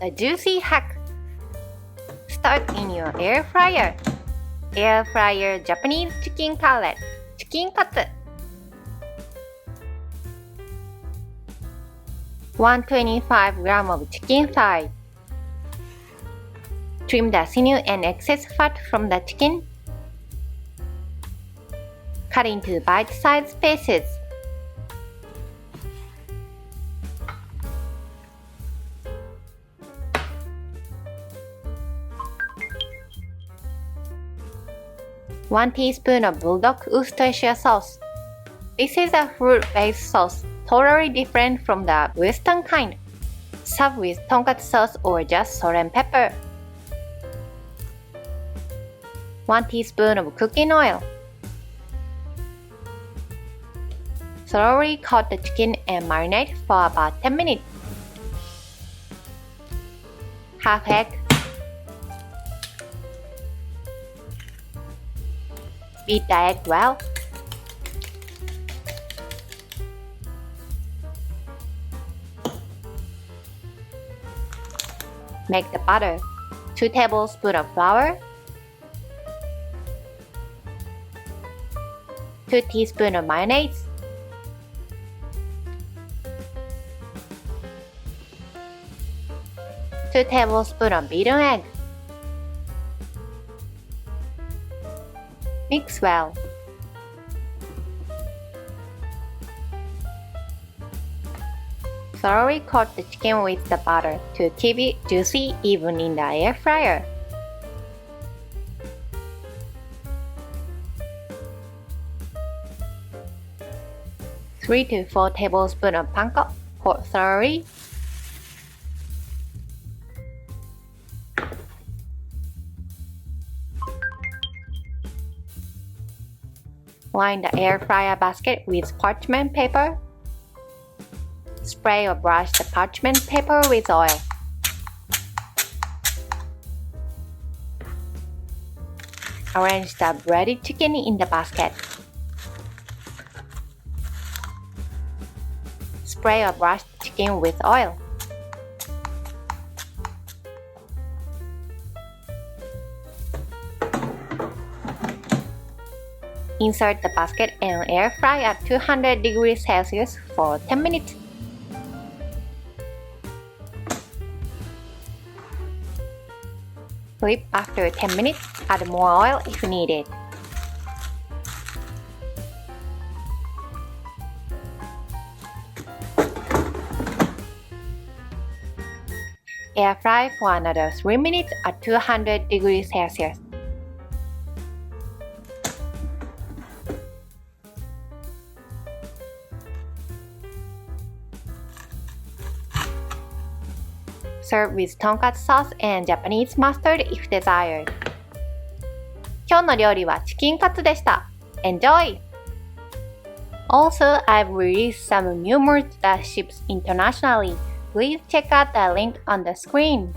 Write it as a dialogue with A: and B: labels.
A: The juicy hack. Start in your air fryer. Air fryer Japanese chicken cutlet, chicken katsu. 125 grams of chicken thigh. Trim the sinew and excess fat from the chicken. Cut into bite-sized pieces. One teaspoon of bulldog Worcestershire sauce. This is a fruit-based sauce, totally different from the Western kind. Serve with tonkatsu sauce or just salt and pepper. 1 teaspoon of cooking oil. Thoroughly coat the chicken and marinate for about 10 minutes. Half egg. Beat the egg well. Make the batter. 2 tablespoons of flour. 2 teaspoons of mayonnaise. 2 tablespoons of beaten egg. Mix well. Thoroughly coat the chicken with the butter to keep it juicy even in the air fryer. Three to 4 tablespoons of panko, coat thoroughly. Line the air fryer basket with parchment paper. Spray or brush the parchment paper with oil. Arrange the breaded chicken in the basket. Spray or brush the chicken with oil. Insert the basket and air fry at 200 degrees Celsius for 10 minutes. Flip after 10 minutes, add more oil if needed. Air fry for another 3 minutes at 200 degrees Celsius. Serve with tonkatsu sauce and Japanese mustard if desired. 今日の料理はチキンカツでした。Enjoy! Also, I've released some new merch that ships internationally. Please check out the link on the screen.